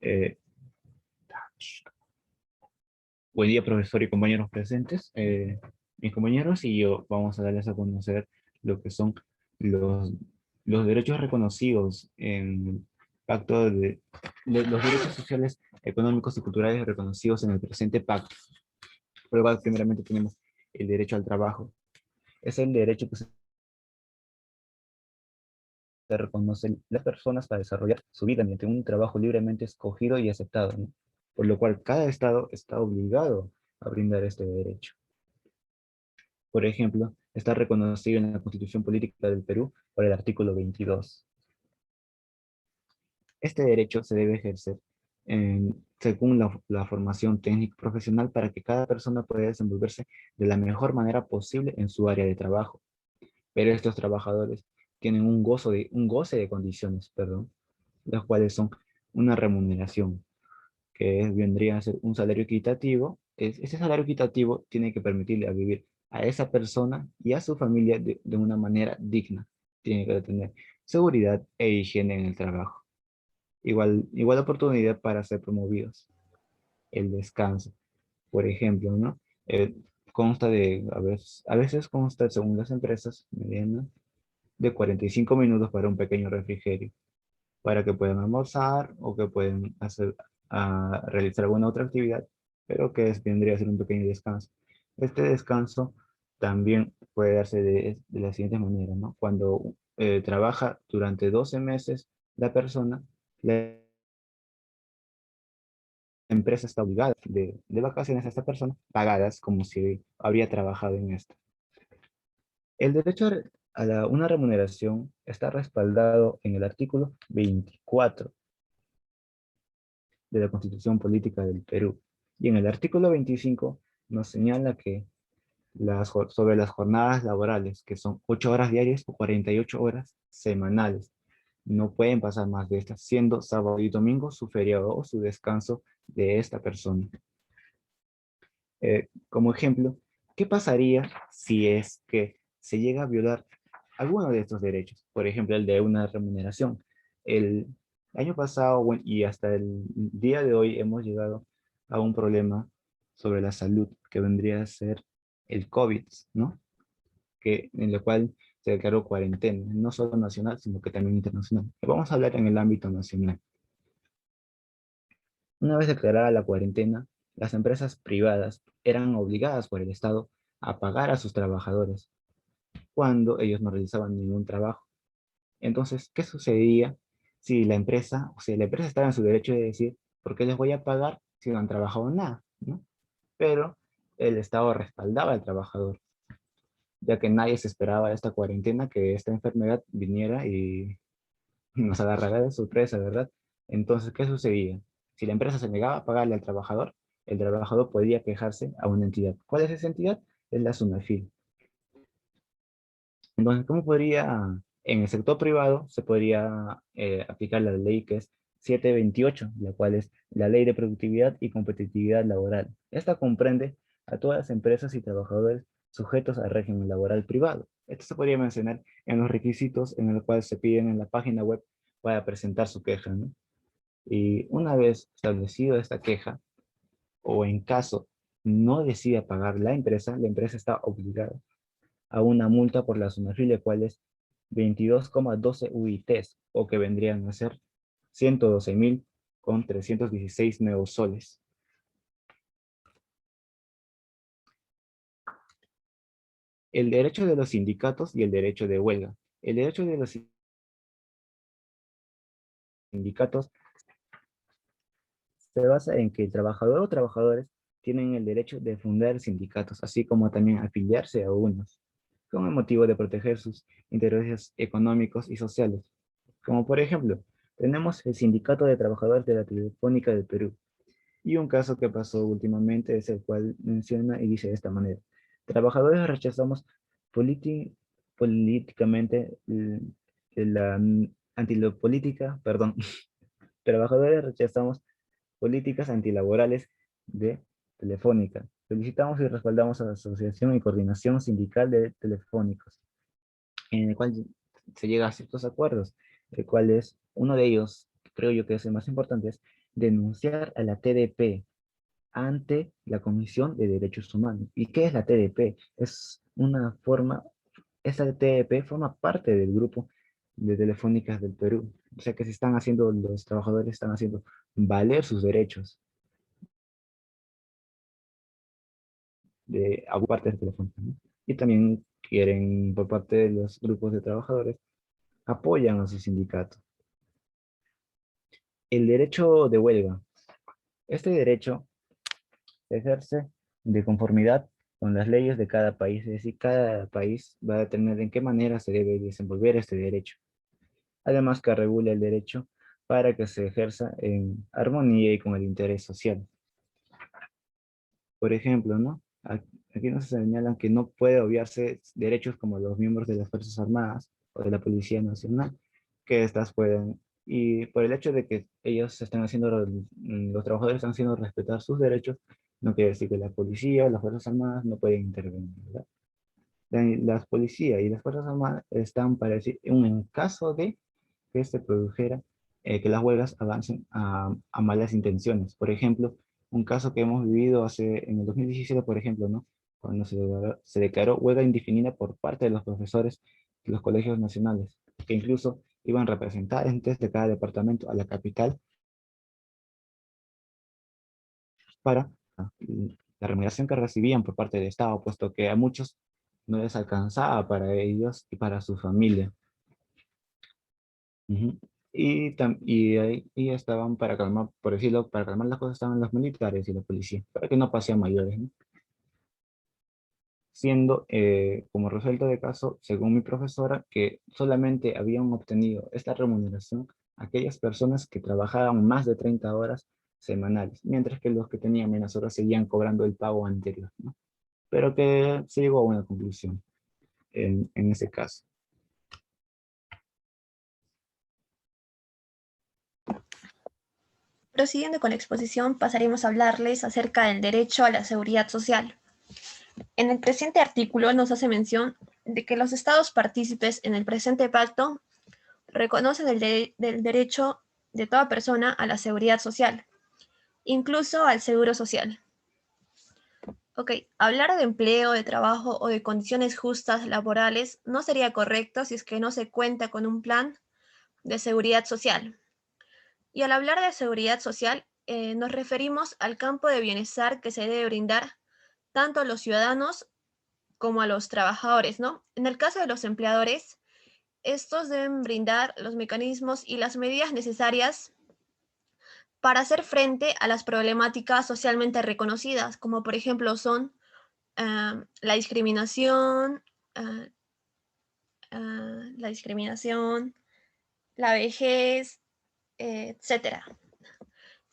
Eh, Buen día, profesor y compañeros presentes. Mis compañeros y yo vamos a darles a conocer lo que son los, los derechos reconocidos en el pacto los derechos sociales, económicos y culturales reconocidos en el presente pacto. Por lo cual, primeramente tenemos el derecho al trabajo. Es el derecho que se reconocen las personas para desarrollar su vida mediante un trabajo libremente escogido y aceptado, ¿no? Por lo cual, cada Estado está obligado a brindar este derecho. Por ejemplo, está reconocido en la Constitución Política del Perú por el artículo 22. Este derecho se debe ejercer según la formación técnico profesional para que cada persona pueda desenvolverse de la mejor manera posible en su área de trabajo. Pero estos trabajadores tienen un goce de condiciones, perdón, las cuales son una remuneración, vendría a ser un salario equitativo. Ese salario equitativo tiene que permitirle a vivir a esa persona y a su familia de una manera digna. Tiene que tener seguridad e higiene en el trabajo. Igual oportunidad para ser promovidos. El descanso, por ejemplo, ¿no? Eh, Consta a veces consta, según las empresas medianas, de 45 minutos para un pequeño refrigerio, para que puedan almorzar o que puedan realizar alguna otra actividad, pero que vendría a ser un pequeño descanso. Este descanso también puede darse de la siguiente manera, ¿no? Cuando trabaja durante 12 meses la persona, la empresa está obligada de vacaciones a esta persona, pagadas como si habría trabajado en esto. El derecho una remuneración está respaldado en el artículo 24 de la Constitución Política del Perú. Y en el artículo 25 nos señala que sobre las jornadas laborales, que son 8 horas diarias o 48 horas semanales, no pueden pasar más de estas, siendo sábado y domingo su feriado o su descanso de esta persona. Como ejemplo, ¿qué pasaría si es que se llega a violar alguno de estos derechos? Por ejemplo, el de una remuneración. El año pasado, bueno, y hasta el día de hoy hemos llegado a un problema sobre la salud que vendría a ser el COVID, ¿no? En lo cual se declaró cuarentena, no solo nacional, sino que también internacional. Vamos a hablar en el ámbito nacional. Una vez declarada la cuarentena, las empresas privadas eran obligadas por el Estado a pagar a sus trabajadores cuando ellos no realizaban ningún trabajo. Entonces, ¿qué sucedía si la empresa, o sea, la empresa estaba en su derecho de decir, ¿por qué les voy a pagar si no han trabajado nada? ¿No? Pero el Estado respaldaba al trabajador, ya que nadie se esperaba esta cuarentena, que esta enfermedad viniera y nos agarrará de sorpresa, ¿verdad? Entonces, ¿qué sucedía? Si la empresa se negaba a pagarle al trabajador, el trabajador podía quejarse a una entidad. ¿Cuál es esa entidad? Es la SUNAFIL. Entonces, en el sector privado, se podría aplicar la ley que es 728, la cual es la Ley de Productividad y Competitividad Laboral. Esta comprende a todas las empresas y trabajadores sujetos al régimen laboral privado. Esto se podría mencionar en los requisitos en los cuales se piden en la página web para presentar su queja, ¿no? Y una vez establecido esta queja, o en caso no decida pagar la empresa está obligada a una multa por la SUNAFIL, de cual es 22,12 UITs, o que vendrían a ser 112.000 con 316 nuevos soles. El derecho de los sindicatos y el derecho de huelga. El derecho de los sindicatos se basa en que el trabajador o trabajadores tienen el derecho de fundar sindicatos, así como también afiliarse a unos, con el motivo de proteger sus intereses económicos y sociales. Como por ejemplo, tenemos el Sindicato de Trabajadores de la Telefónica del Perú, y un caso que pasó últimamente es el cual menciona y dice de esta manera: trabajadores rechazamos políticamente la antilopolítica, perdón, trabajadores rechazamos políticas antilaborales de Telefónica. Felicitamos y respaldamos a la Asociación y Coordinación Sindical de Telefónicos, en el cual se llega a ciertos acuerdos, el cual es uno de ellos, creo yo que es el más importante, es denunciar a la TDP ante la Comisión de Derechos Humanos. ¿Y qué es la TDP? Es una forma, esa TDP forma parte del grupo de Telefónicas del Perú. O sea que se están haciendo, los trabajadores están haciendo valer sus derechos de a parte de Telefónica, ¿no? Y también quieren, por parte de los grupos de trabajadores, apoyan a su sindicato. El derecho de huelga. Este derecho se ejerce de conformidad con las leyes de cada país, es decir, cada país va a determinar en qué manera se debe desenvolver este derecho. Además que regula el derecho para que se ejerza en armonía y con el interés social. Por ejemplo, ¿no? Aquí nos señalan que no puede obviarse derechos como los miembros de las Fuerzas Armadas o de la Policía Nacional, que estas pueden, y por el hecho de que ellos están haciendo, los trabajadores están haciendo respetar sus derechos, no quiere decir que la policía o las Fuerzas Armadas no pueden intervenir, ¿verdad? Las policías y las Fuerzas Armadas están para decir, en caso de que se produjera, que las huelgas avancen a malas intenciones. Por ejemplo, un caso que hemos vivido en el 2017, por ejemplo, ¿no? Cuando se declaró huelga indefinida por parte de los profesores de los colegios nacionales, que incluso iban representantes de cada departamento a la capital para la remuneración que recibían por parte del Estado, puesto que a muchos no les alcanzaba para ellos y para su familia. Ujú. Y estaban para calmar, por decirlo, para calmar las cosas estaban los militares y la policía, para que no pasen mayores, ¿no? Siendo como resuelto de caso, según mi profesora, que solamente habían obtenido esta remuneración aquellas personas que trabajaban más de 30 horas semanales, mientras que los que tenían menos horas seguían cobrando el pago anterior, ¿no? Pero que se llegó a una conclusión en ese caso. Prosiguiendo con la exposición, pasaremos a hablarles acerca del derecho a la seguridad social. En el presente artículo nos hace mención de que los estados partícipes en el presente pacto reconocen del derecho de toda persona a la seguridad social, incluso al seguro social. Ok, hablar de empleo, de trabajo o de condiciones justas laborales no sería correcto si es que no se cuenta con un plan de seguridad social. Y al hablar de seguridad social, nos referimos al campo de bienestar que se debe brindar tanto a los ciudadanos como a los trabajadores, ¿no? En el caso de los empleadores, estos deben brindar los mecanismos y las medidas necesarias para hacer frente a las problemáticas socialmente reconocidas, como por ejemplo son la discriminación, uh, la discriminación, la vejez, etcétera.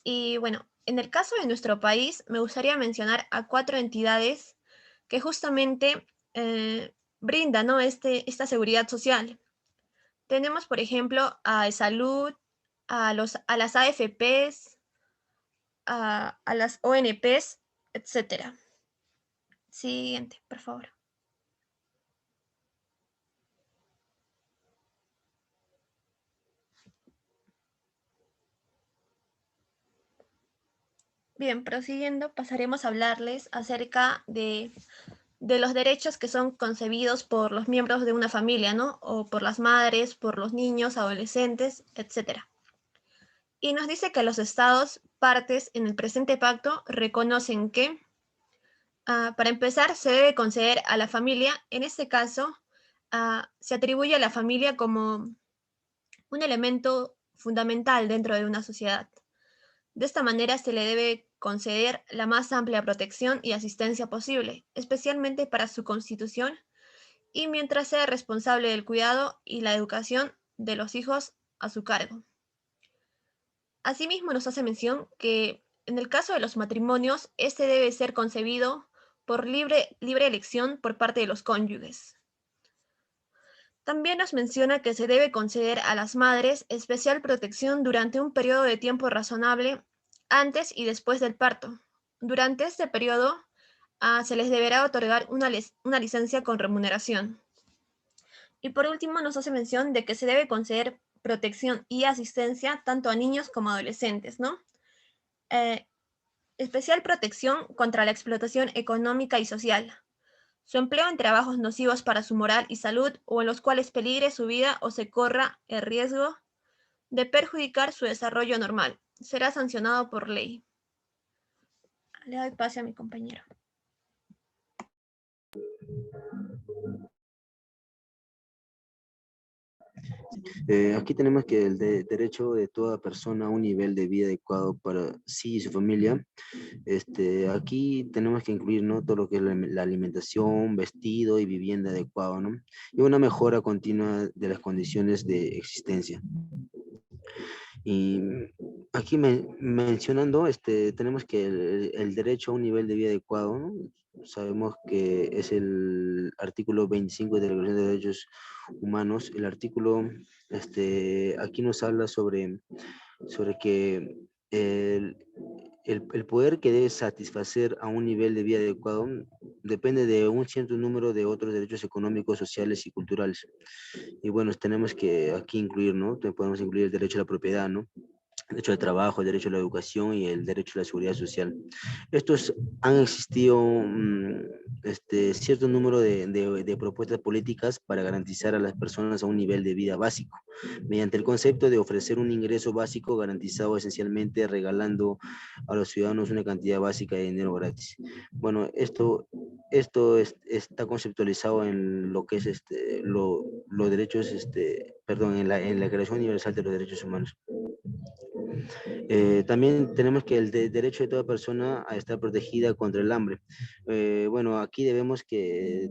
Y bueno, en el caso de nuestro país, me gustaría mencionar a 4 entidades que justamente brindan, ¿no? Esta seguridad social. Tenemos, por ejemplo, a Salud, a las AFPs, a las ONPs, etcétera. Siguiente, por favor. Bien, prosiguiendo, pasaremos a hablarles acerca de los derechos que son concebidos por los miembros de una familia, ¿no? O por las madres, por los niños, adolescentes, etcétera. Y nos dice que los estados partes en el presente pacto reconocen que, para empezar, se debe conceder a la familia, en este caso, se atribuye a la familia como un elemento fundamental dentro de una sociedad. De esta manera se le debe conceder la más amplia protección y asistencia posible, especialmente para su constitución y mientras sea responsable del cuidado y la educación de los hijos a su cargo. Asimismo, nos hace mención que en el caso de los matrimonios, este debe ser concebido por libre elección por parte de los cónyuges. También nos menciona que se debe conceder a las madres especial protección durante un periodo de tiempo razonable antes y después del parto. Durante este periodo se les deberá otorgar una licencia con remuneración. Y por último nos hace mención de que se debe conceder protección y asistencia tanto a niños como a adolescentes, ¿no? Eh, especial protección contra la explotación económica y social. Su empleo en trabajos nocivos para su moral y salud o en los cuales peligre su vida o se corra el riesgo de perjudicar su desarrollo normal. Será sancionado por ley. Le doy pase a mi compañero. Aquí tenemos que el derecho de toda persona a un nivel de vida adecuado para sí y su familia. Aquí tenemos que incluir, ¿no?, todo lo que es la alimentación, vestido y vivienda adecuado, ¿no? Y una mejora continua de las condiciones de existencia. Y aquí mencionando, tenemos que el derecho a un nivel de vida adecuado, ¿no? Sabemos que es el artículo 25 de la Declaración de Derechos Humanos. El artículo, aquí nos habla sobre que el, el poder que debe satisfacer a un nivel de vida adecuado depende de un cierto número de otros derechos económicos, sociales y culturales. Y bueno, tenemos que aquí incluir, ¿no? Podemos incluir el derecho a la propiedad, ¿no? El derecho al trabajo, el derecho a la educación y el derecho a la seguridad social. Estos han existido cierto número de propuestas políticas para garantizar a las personas a un nivel de vida básico, mediante el concepto de ofrecer un ingreso básico garantizado, esencialmente regalando a los ciudadanos una cantidad básica de dinero gratis. Bueno, está conceptualizado en lo que es los derechos, perdón, en la Declaración Universal de los Derechos Humanos. También tenemos que el derecho de toda persona a estar protegida contra el hambre. Bueno, aquí tenemos que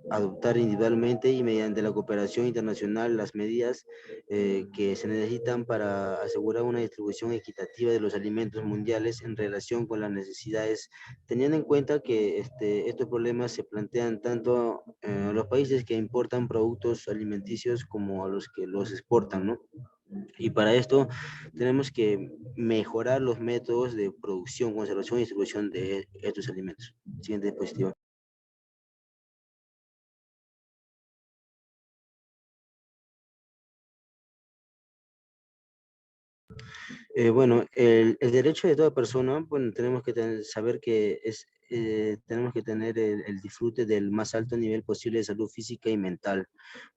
adoptar individualmente y mediante la cooperación internacional las medidas que se necesitan para asegurar una distribución equitativa de los alimentos mundiales en relación con las necesidades, teniendo en cuenta que estos problemas se plantean tanto a los países que importan productos alimenticios como a los que los exportan, ¿no? Y para esto tenemos que mejorar los métodos de producción, conservación y distribución de estos alimentos. Siguiente diapositiva. Bueno, el derecho de toda persona, bueno, tenemos que saber que tenemos que tener el disfrute del más alto nivel posible de salud física y mental.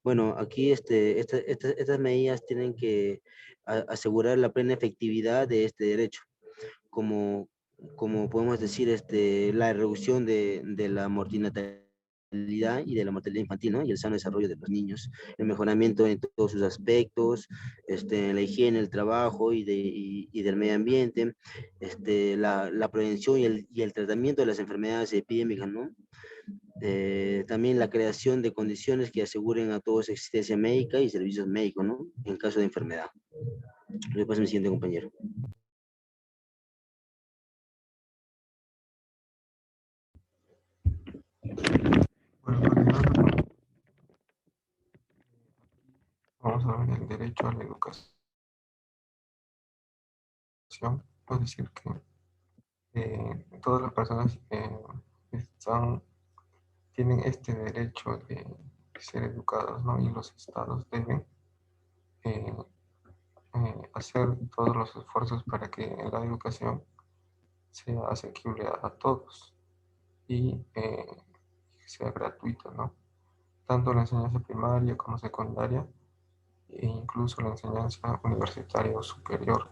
Bueno, aquí estas medidas tienen que asegurar la plena efectividad de este derecho, como, como podemos decir, la reducción de la mortalidad y de la mortalidad infantil, ¿no? Y el sano desarrollo de los niños, el mejoramiento en todos sus aspectos, la higiene, el trabajo y del medio ambiente, la prevención y el tratamiento de las enfermedades epidémicas, ¿no? También la creación de condiciones que aseguren a todos existencia médica y servicios médicos, ¿no? En caso de enfermedad. Le paso a mi siguiente compañero. Bueno, vamos a ver el derecho a la educación. Es decir, que todas las personas tienen este derecho de ser educados, ¿no? Y los estados deben eh, hacer todos los esfuerzos para que la educación sea asequible a todos y que sea gratuita, ¿no? Tanto la enseñanza primaria como secundaria e incluso la enseñanza universitaria o superior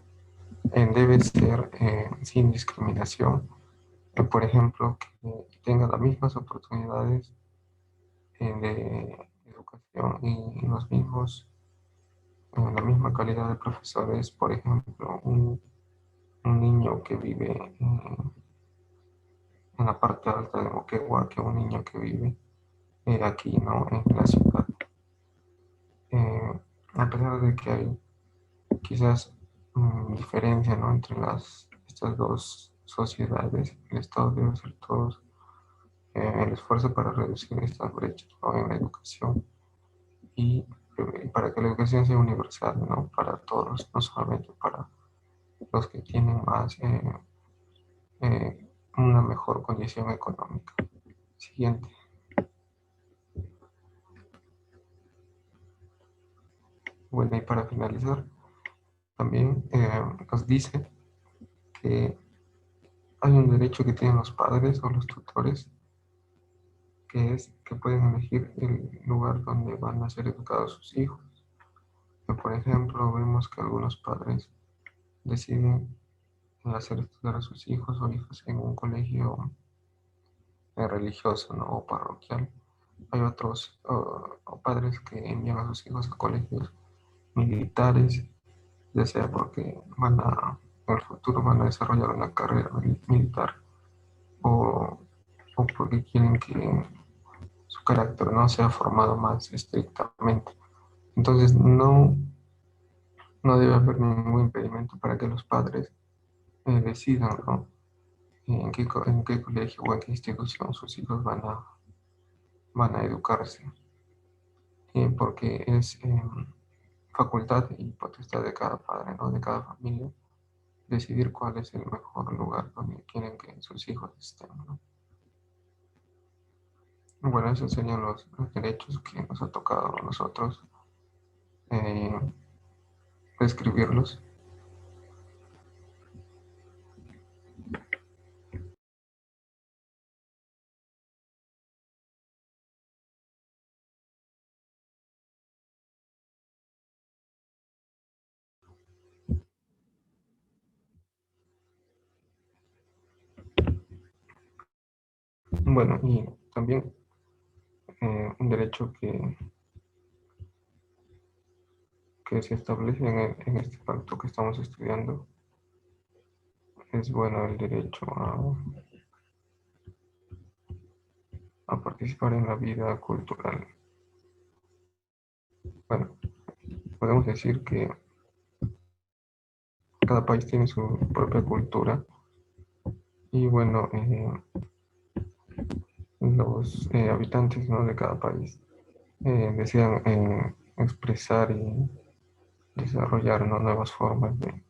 debe ser sin discriminación. Por ejemplo, que tenga las mismas oportunidades de educación y la misma calidad de profesores. Por ejemplo, un niño que vive en la parte alta de Moquegua que un niño que vive aquí, ¿no? En la ciudad. A pesar de que hay quizás diferencia, ¿no?, entre estas dos sociedades, el Estado debe hacer todo el esfuerzo para reducir estas brechas, ¿no?, en la educación y para que la educación sea universal, ¿no?, para todos, no solamente para los que tienen una mejor condición económica. Siguiente. Bueno, y para finalizar, también nos dice que hay un derecho que tienen los padres o los tutores, que es que pueden elegir el lugar donde van a ser educados sus hijos. Que, por ejemplo, vemos que algunos padres deciden hacer estudiar a sus hijos o hijas en un colegio religioso, ¿no? O parroquial. Hay otros o padres que envían a sus hijos a colegios militares, ya sea porque en el futuro van a desarrollar una carrera militar o, o porque quieren que su carácter no sea formado más estrictamente. Entonces no debe haber ningún impedimento para que los padres decidan, ¿no? En qué colegio o en qué institución sus hijos van a educarse, porque es facultad y potestad de cada padre, ¿no? De cada familia, decidir cuál es el mejor lugar donde quieren que sus hijos estén, ¿no? Bueno, esos serían los derechos que nos ha tocado a nosotros eh, describirlos. Bueno, y también un derecho que se establece en este pacto que estamos estudiando es, bueno, el derecho a participar en la vida cultural. Bueno, podemos decir que cada país tiene su propia cultura y, bueno, los habitantes, ¿no? De cada país desean expresar y desarrollar, ¿no? Nuevas formas de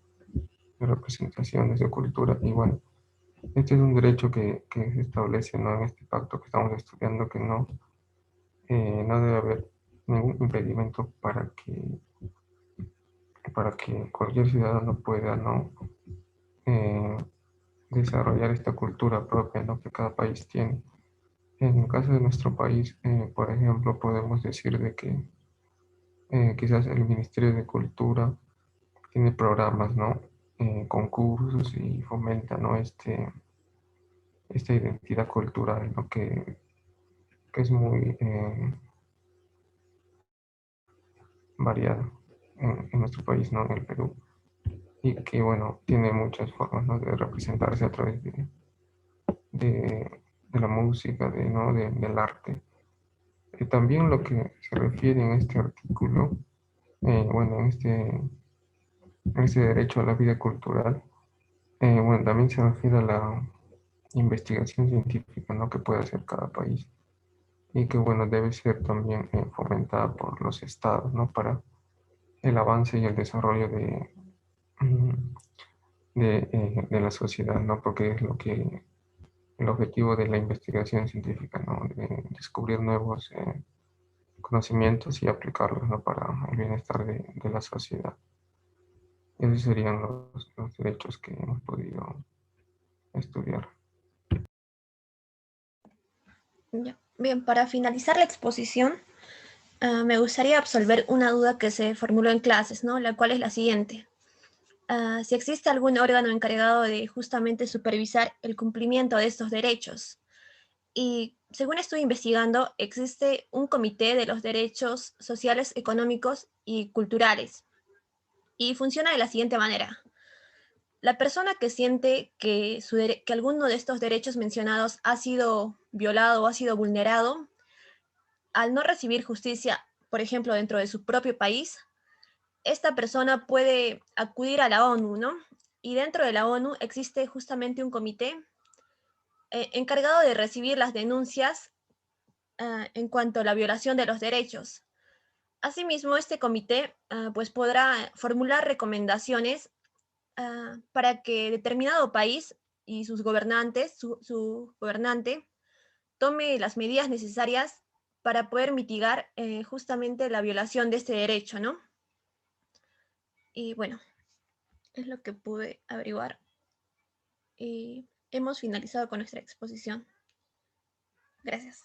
representación de su cultura. Y, bueno, este es un derecho que se establece, ¿no? En este pacto que estamos estudiando, que no debe haber ningún impedimento para que cualquier ciudadano pueda, ¿no? Eh, desarrollar esta cultura propia, ¿no? Que cada país tiene. En el caso de nuestro país, por ejemplo, podemos decir de que quizás el Ministerio de Cultura tiene programas, ¿no? Concursos y fomenta, ¿no? Esta identidad cultural, ¿no? Que es muy variada en nuestro país, ¿no? En el Perú. Y que, bueno, tiene muchas formas, ¿no? De representarse a través de la música, ¿no? Del arte. Y también lo que se refiere en este artículo, bueno, en este derecho a la vida cultural, bueno, también se refiere a la investigación científica, ¿no? Que puede hacer cada país y que, bueno, debe ser también fomentada por los estados, ¿no? Para el avance y el desarrollo mm, de la sociedad, ¿no? Porque es el objetivo de la investigación científica, ¿no? De descubrir nuevos conocimientos y aplicarlos, ¿no? Para el bienestar de la sociedad. Esos serían los derechos que hemos podido estudiar. Ya. Bien, para finalizar la exposición, me gustaría absolver una duda que se formuló en clases, ¿no? La cual es la siguiente. Si existe algún órgano encargado de justamente supervisar el cumplimiento de estos derechos. Y según estoy investigando, existe un comité de los derechos sociales, económicos y culturales. Y funciona de la siguiente manera. La persona que siente que alguno de estos derechos mencionados ha sido violado o ha sido vulnerado, al no recibir justicia, por ejemplo, dentro de su propio país, esta persona puede acudir a la ONU, ¿no? Y dentro de la ONU existe justamente un comité encargado de recibir las denuncias en cuanto a la violación de los derechos. Asimismo, este comité pues podrá formular recomendaciones para que determinado país y sus gobernantes, su gobernante, tome las medidas necesarias para poder mitigar justamente la violación de este derecho, ¿no? Y bueno, es lo que pude averiguar. hemos finalizado con nuestra exposición. Gracias.